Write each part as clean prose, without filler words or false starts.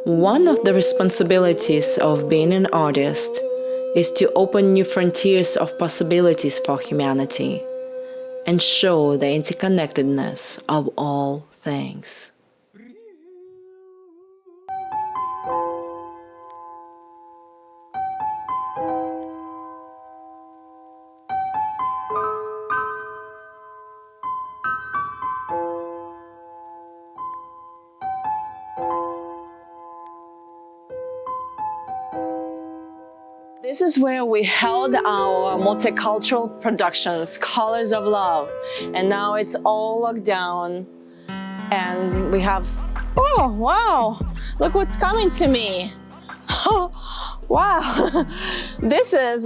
One of the responsibilities of being an artist is to open new frontiers of possibilities for humanity and show the interconnectedness of all things. This is where we held our multicultural productions, Colors of Love. And now it's all locked down. And we have, oh, wow, look what's coming to me. Oh, wow,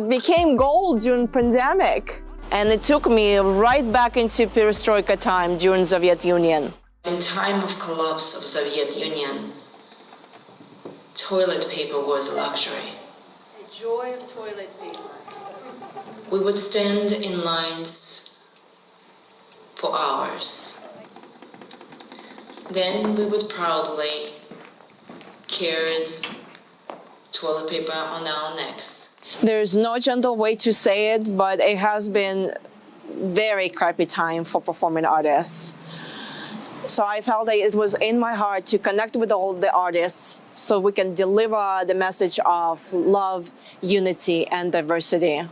became gold during pandemic. And it took me right back into perestroika time during Soviet Union. In time of collapse of Soviet Union, toilet paper was a luxury. Joy of toilet paper. We would stand in lines for hours. Then we would proudly carry toilet paper on our necks. There's no gentle way to say it, but it has been very crappy time for performing artists. So I felt that it was in my heart to connect with all the artists so we can deliver the message of love, unity, and diversity.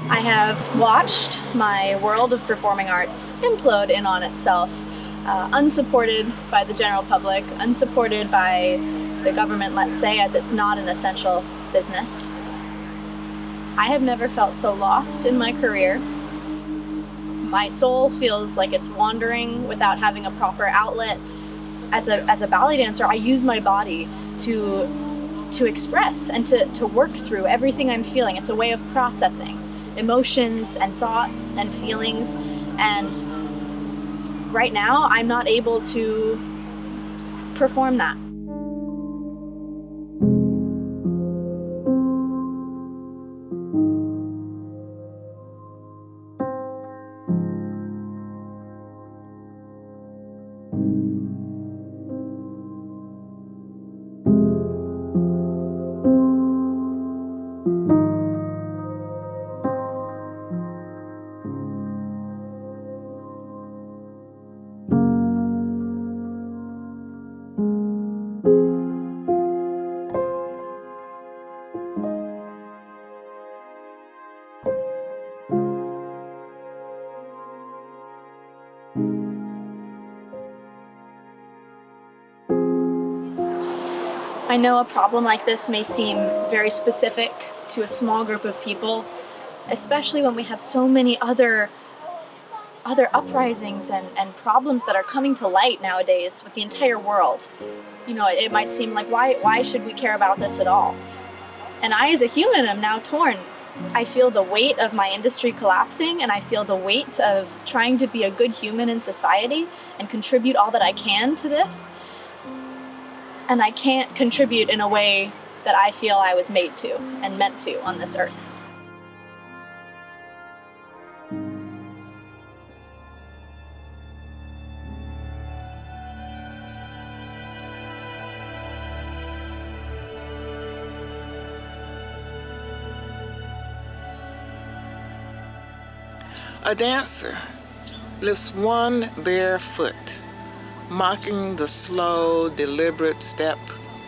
I have watched my world of performing arts implode in on itself, unsupported by the general public, unsupported by the government, let's say, as it's not an essential business. I have never felt so lost in my career. My soul feels like it's wandering without having a proper outlet. As a ballet dancer, I use my body to express and to work through everything I'm feeling. It's a way of processing emotions and thoughts and feelings, and right now I'm not able to perform that. I know a problem like this may seem very specific to a small group of people, especially when we have so many other uprisings and problems that are coming to light nowadays with the entire world. You know, it might seem like, why should we care about this at all? And I, as a human, am now torn. I feel the weight of my industry collapsing, and I feel the weight of trying to be a good human in society and contribute all that I can to this. And I can't contribute in a way that I feel I was made to and meant to on this earth. A dancer lifts one bare foot, mocking the slow, deliberate step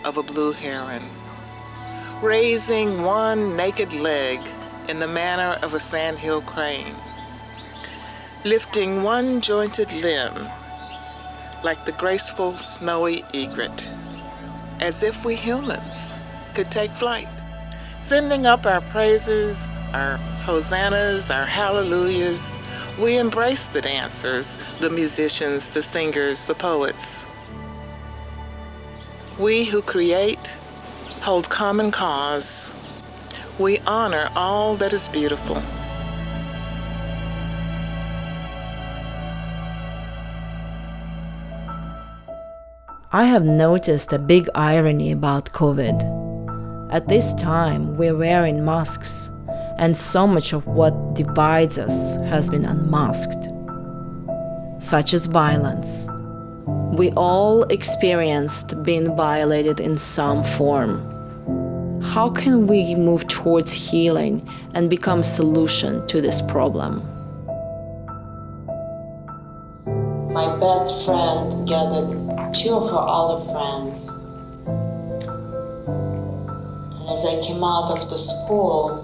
of a blue heron, raising one naked leg in the manner of a sandhill crane, lifting one jointed limb like the graceful snowy egret, as if we humans could take flight, sending up our praises, our hosannas, our hallelujahs. We embrace the dancers, the musicians, the singers, the poets. We who create hold common cause. We honor all that is beautiful. I have noticed a big irony about COVID. At this time, we're wearing masks, and so much of what divides us has been unmasked, such as violence. We all experienced being violated in some form. How can we move towards healing and become a solution to this problem? My best friend gathered two of her other friends. And as I came out of the school,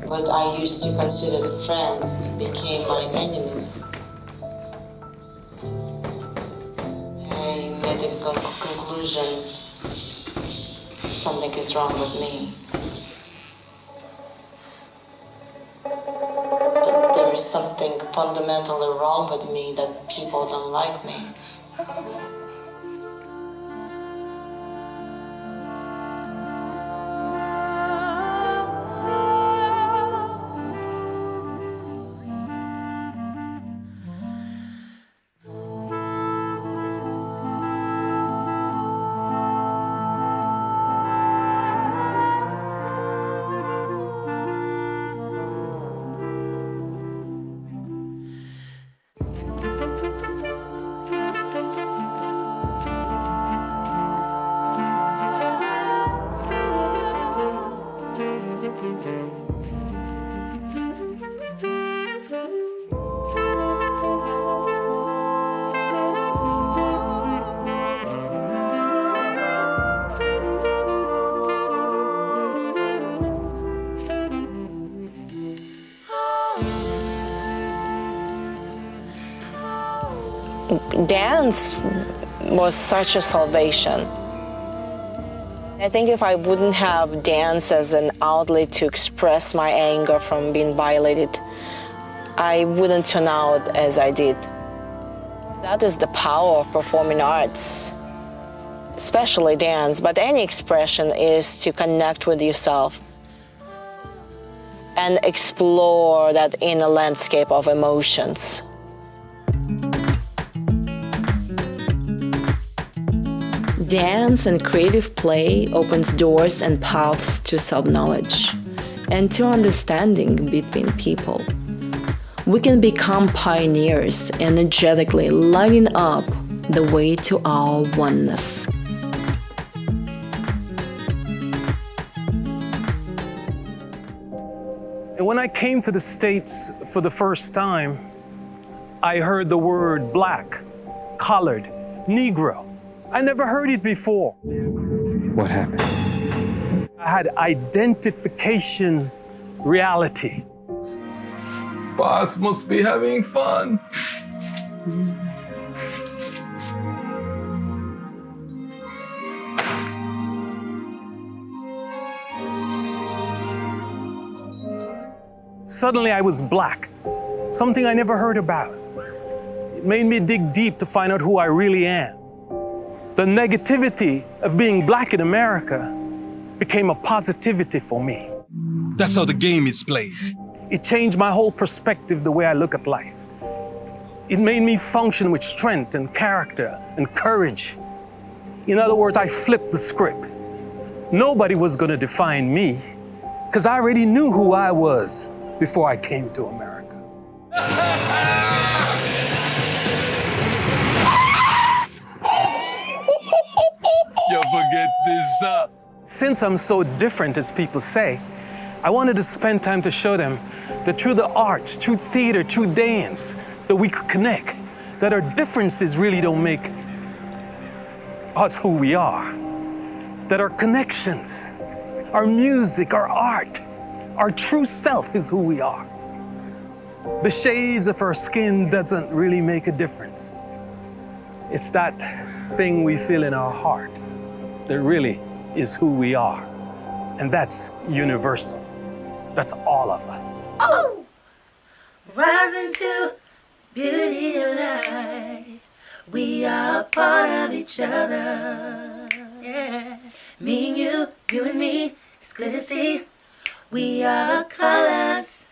what I used to consider the friends became my enemies. I made a conclusion, something is wrong with me. That there is something fundamentally wrong with me, that people don't like me. Dance was such a salvation. I think if I wouldn't have dance as an outlet to express my anger from being violated, I wouldn't turn out as I did. That is the power of performing arts, especially dance, but any expression is to connect with yourself and explore that inner landscape of emotions. Dance and creative play opens doors and paths to self-knowledge and to understanding between people. We can become pioneers, energetically lighting up the way to our oneness. And when I came to the States for the first time, I heard the word black, colored, Negro. I never heard it before. What happened? I had identification reality. Boss must be having fun. Suddenly I was black, something I never heard about. It made me dig deep to find out who I really am. The negativity of being black in America became a positivity for me. That's how the game is played. It changed my whole perspective, the way I look at life. It made me function with strength and character and courage. In other words, I flipped the script. Nobody was going to define me because I already knew who I was before I came to America. You forget this up. Since I'm so different, as people say, I wanted to spend time to show them that through the arts, through theater, through dance, that we could connect, that our differences really don't make us who we are, that our connections, our music, our art, our true self is who we are. The shades of our skin doesn't really make a difference. It's that thing we feel in our heart that really is who we are. And that's universal. That's all of us. Oh! Rising to beauty of life. We are part of each other. Yeah. Me and you and me. It's good to see. We are colors.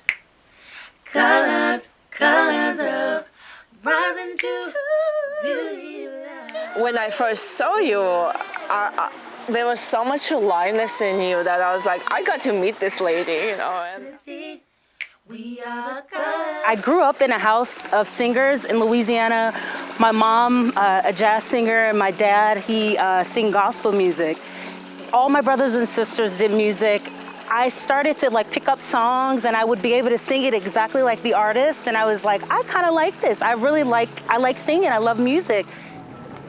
Colors, colors of rising to beauty of life. When I first saw you, there was so much aliveness in you that I was like, I got to meet this lady, you know. And we are colors. I grew up in a house of singers in Louisiana. My mom, a jazz singer, and my dad, he sing gospel music. All my brothers and sisters did music. I started to pick up songs, and I would be able to sing it exactly like the artist. And I was like, I kind of like this. I like singing. I love music.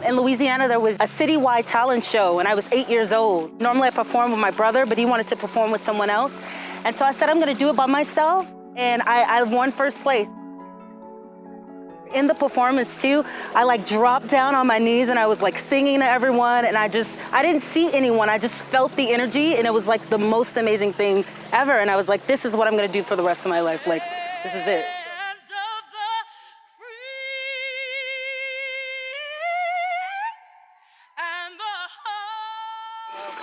In Louisiana, there was a citywide talent show, and I was 8 years old. Normally, I performed with my brother, but he wanted to perform with someone else. And so I said, I'm going to do it by myself. And I won first place. In the performance too, I dropped down on my knees and I was singing to everyone, and I didn't see anyone. I just felt the energy, and it was the most amazing thing ever. And I was like, this is what I'm gonna do for the rest of my life. This is it.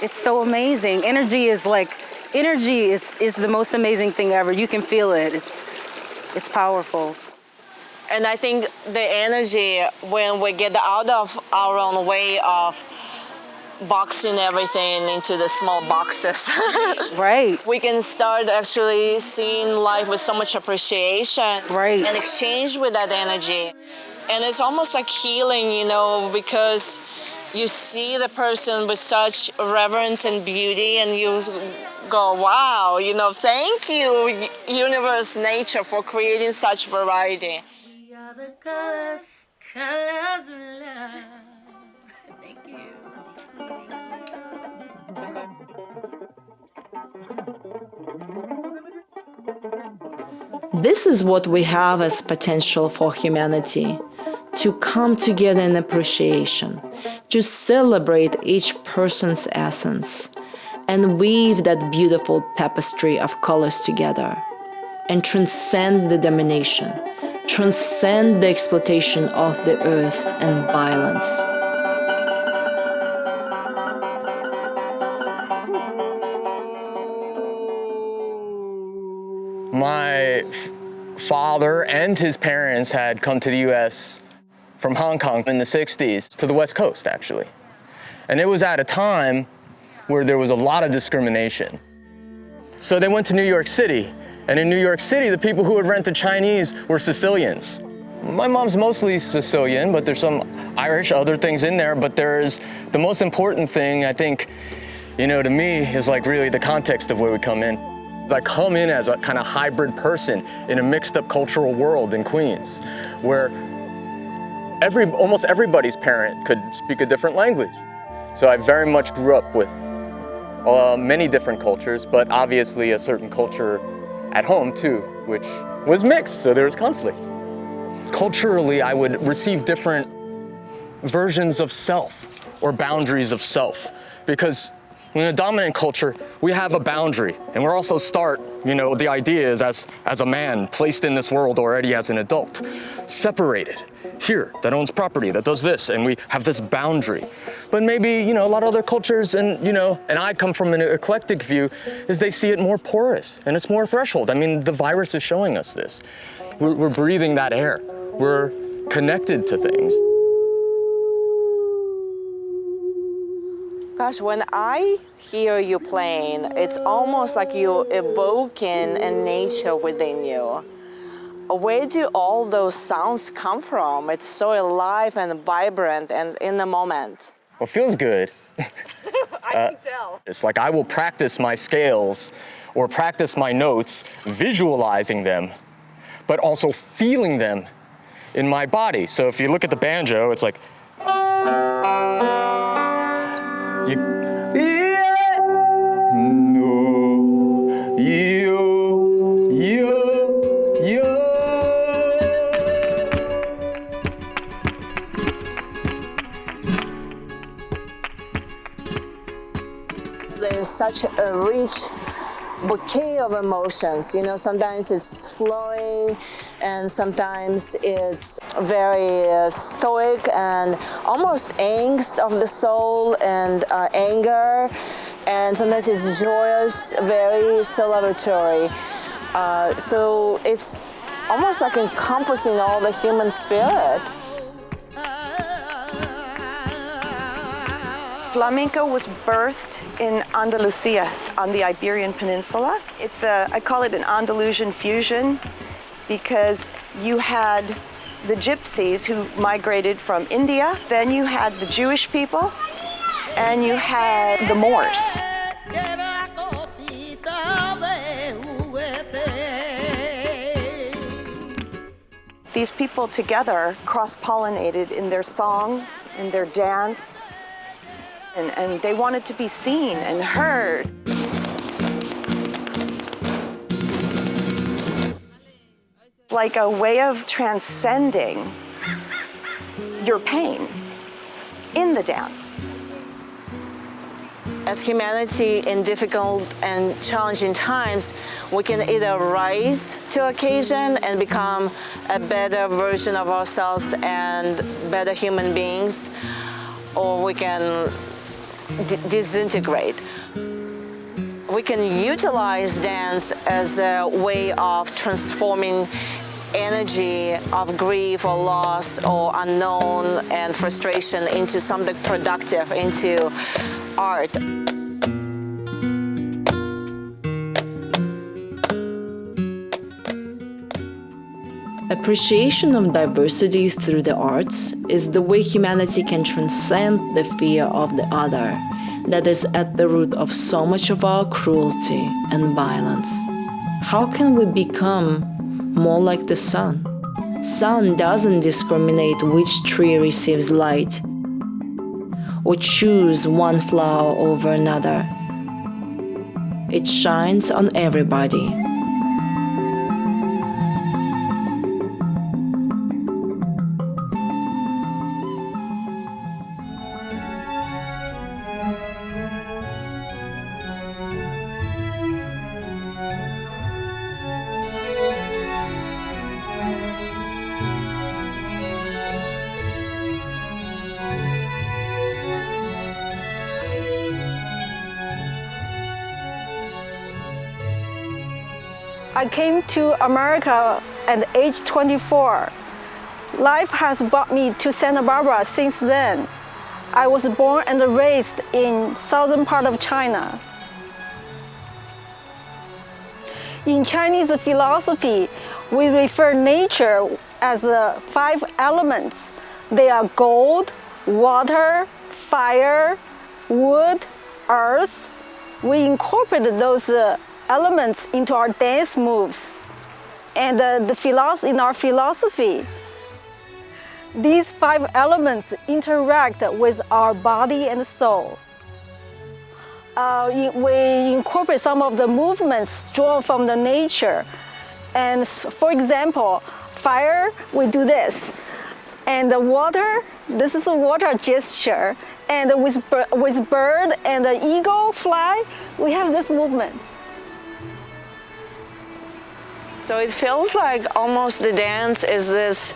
It's so amazing. Energy is the most amazing thing ever. You can feel it. It's powerful. And I think the energy, when we get out of our own way of boxing everything into the small boxes, Right. we can start actually seeing life with so much appreciation, Right. and exchange with that energy. And it's almost like healing, you know, because you see the person with such reverence and beauty, and you go, wow, you know, thank you, universe, nature, for creating such variety. We are the colors, colors of love. Thank you. This is what we have as potential for humanity, to come together in appreciation, to celebrate each person's essence, and weave that beautiful tapestry of colors together, and transcend the domination, transcend the exploitation of the earth and violence. My father and his parents had come to the US from Hong Kong in the 60s to the West Coast, actually. And it was at a time where there was a lot of discrimination. So they went to New York City, and in New York City, the people who would rent the Chinese were Sicilians. My mom's mostly Sicilian, but there's some Irish, other things in there, but there's the most important thing, I think, you know, to me, is really the context of where we come in. I come in as a kind of hybrid person in a mixed up cultural world in Queens, where almost everybody's parent could speak a different language. So I very much grew up with many different cultures, but obviously a certain culture at home too, which was mixed, so there was conflict. Culturally, I would receive different versions of self or boundaries of self, because in a dominant culture, we have a boundary, and we're also the idea is as a man placed in this world already as an adult, separated. Here, that owns property, that does this, and we have this boundary. But maybe, a lot of other cultures, and I come from an eclectic view, is they see it more porous, and it's more threshold. I mean, the virus is showing us this. We're breathing that air. We're connected to things. Gosh, when I hear you playing, it's almost like you're evoking a nature within you. Where do all those sounds come from? It's so alive and vibrant and in the moment. Well, it feels good. I can tell. It's I will practice my scales or practice my notes, visualizing them, but also feeling them in my body. So if you look at the banjo, it's like, There's such a rich bouquet of emotions. You know, sometimes it's flowing, and sometimes it's very stoic and almost angst of the soul and anger, and sometimes it's joyous, very celebratory. So it's almost like encompassing all the human spirit. Flamenco was birthed in Andalusia on the Iberian Peninsula. I call it an Andalusian fusion because you had the gypsies who migrated from India, then you had the Jewish people, and you had the Moors. These people together cross-pollinated in their song, in their dance, and they wanted to be seen and heard. Like a way of transcending your pain in the dance. As humanity in difficult and challenging times, we can either rise to occasion and become a better version of ourselves and better human beings, or we can disintegrate. We can utilize dance as a way of transforming energy of grief or loss or unknown and frustration into something productive, into art. Appreciation of diversity through the arts is the way humanity can transcend the fear of the other that is at the root of so much of our cruelty and violence. How can we become more like the sun? Sun doesn't discriminate which tree receives light or choose one flower over another. It shines on everybody. I came to America at age 24. Life has brought me to Santa Barbara since then. I was born and raised in southern part of China. In Chinese philosophy, we refer nature as the 5 elements. They are gold, water, fire, wood, earth. We incorporated those elements into our dance moves and in our philosophy. These 5 elements interact with our body and soul. We incorporate some of the movements drawn from the nature. And for example, fire, we do this. And the water, this is a water gesture. And with bird and the eagle fly, we have this movement. So it feels like almost the dance is this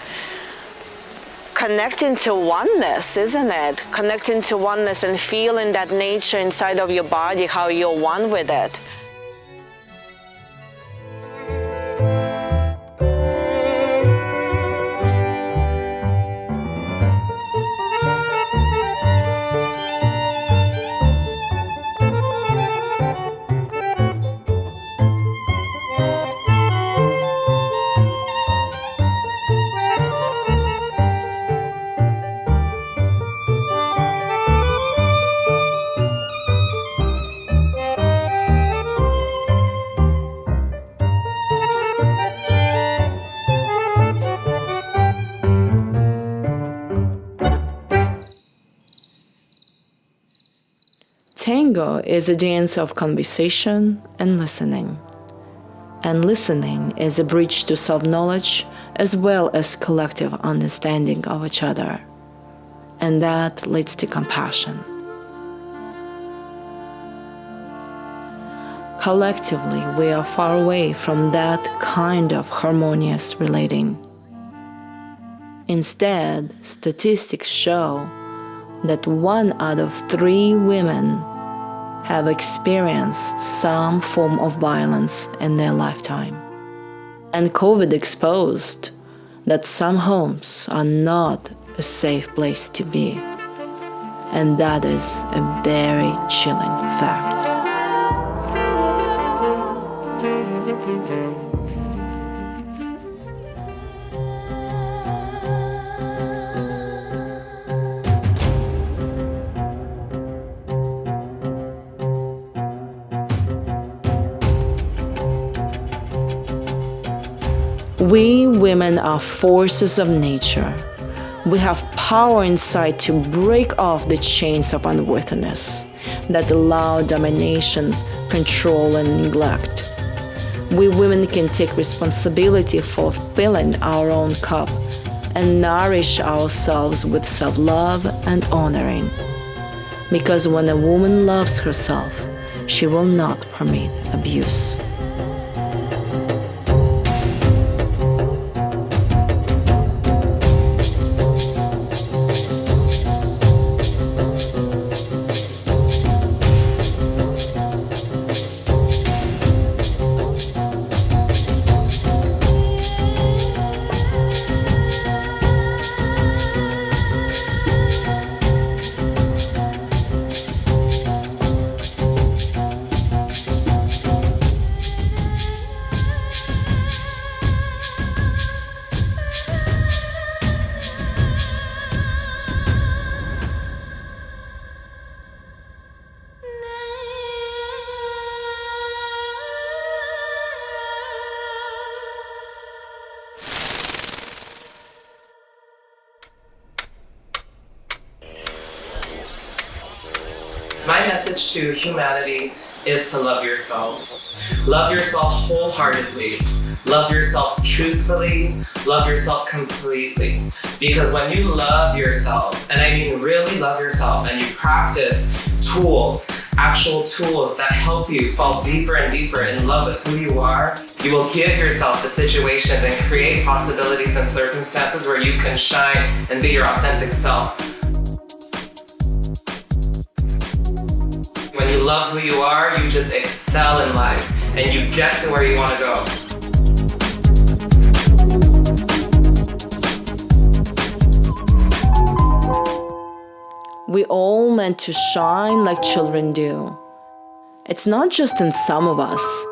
connecting to oneness, isn't it? Connecting to oneness and feeling that nature inside of your body, how you're one with it. Tango is a dance of conversation and listening. And listening is a bridge to self-knowledge as well as collective understanding of each other. And that leads to compassion. Collectively, we are far away from that kind of harmonious relating. Instead, statistics show that 1 out of 3 women have experienced some form of violence in their lifetime. And COVID exposed that some homes are not a safe place to be. And that is a very chilling fact. We women are forces of nature. We have power inside to break off the chains of unworthiness that allow domination, control, and neglect. We women can take responsibility for filling our own cup and nourish ourselves with self-love and honoring. Because when a woman loves herself, she will not permit abuse. My message to humanity is to love yourself. Love yourself wholeheartedly. Love yourself truthfully. Love yourself completely. Because when you love yourself, and I mean really love yourself, and you practice tools, actual tools that help you fall deeper and deeper in love with who you are, you will give yourself the situations and create possibilities and circumstances where you can shine and be your authentic self. When you love who you are, you just excel in life and you get to where you want to go. We all meant to shine like children do. It's not just in some of us.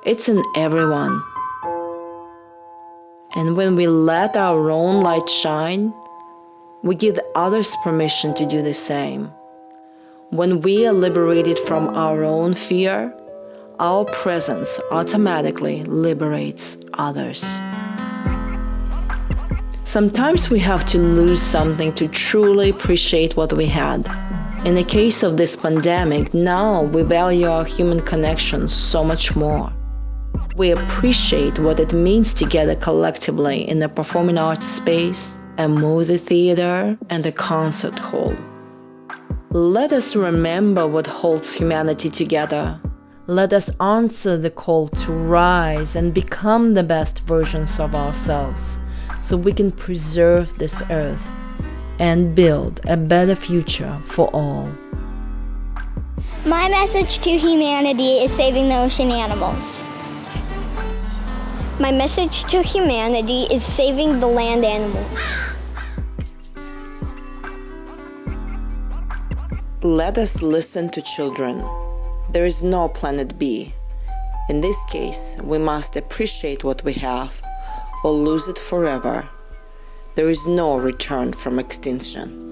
It's in everyone. And when we let our own light shine, we give others permission to do the same. When we are liberated from our own fear, our presence automatically liberates others. Sometimes we have to lose something to truly appreciate what we had. In the case of this pandemic, now we value our human connections so much more. We appreciate what it means to gather collectively in a performing arts space, a movie theater, and a concert hall. Let us remember what holds humanity together. Let us answer the call to rise and become the best versions of ourselves, so we can preserve this earth and build a better future for all. My message to humanity is saving the ocean animals. My message to humanity is saving the land animals. Let us listen to children. There is no planet B. In this case, we must appreciate what we have or lose it forever. There is no return from extinction.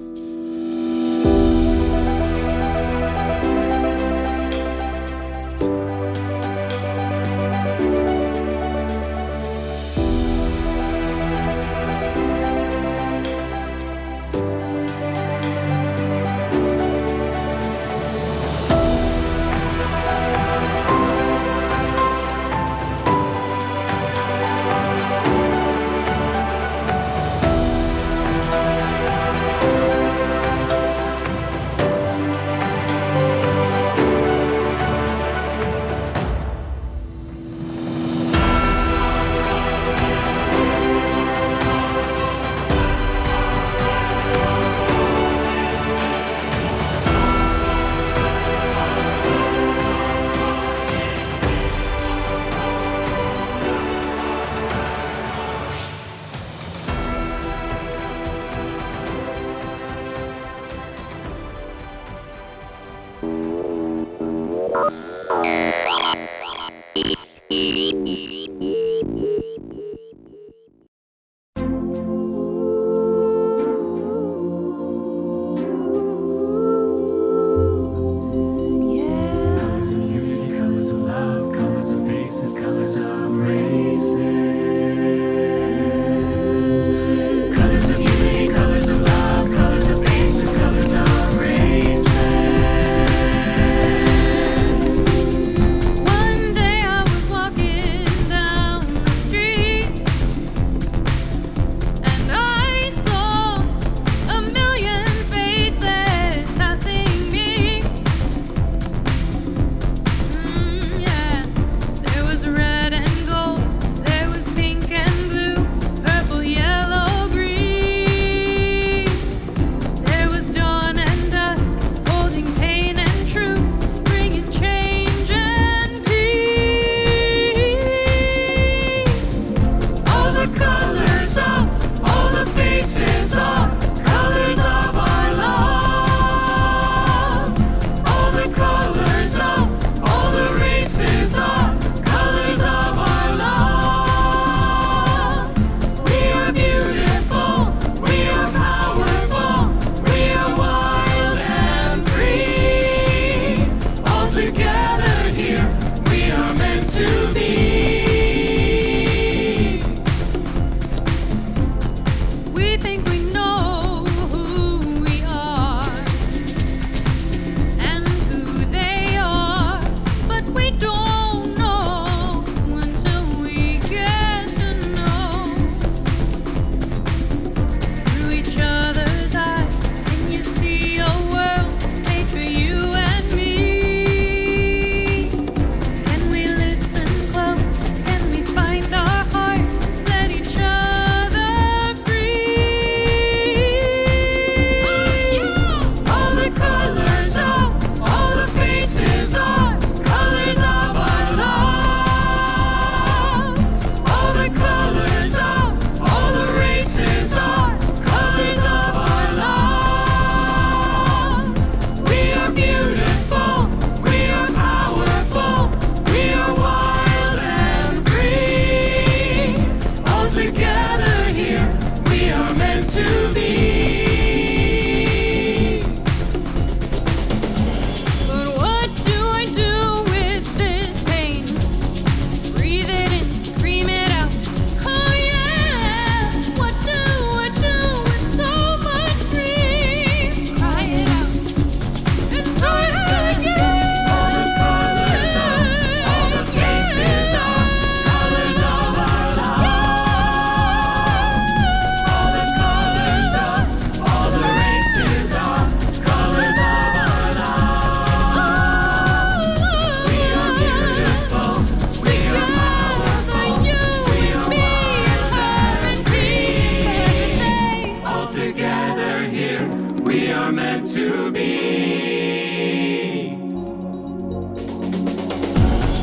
are meant to be.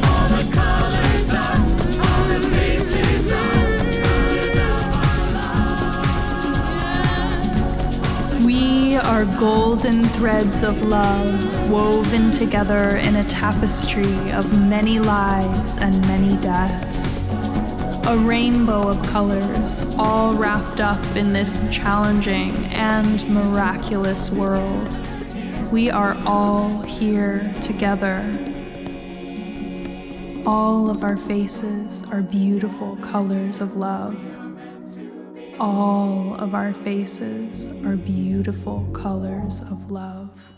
All the colors are, all the faces are, colors of our love. We are golden threads of love, woven together in a tapestry of many lives and many deaths. A rainbow of colors, all wrapped up in this challenging and miraculous world. We are all here together. All of our faces are beautiful colors of love. All of our faces are beautiful colors of love.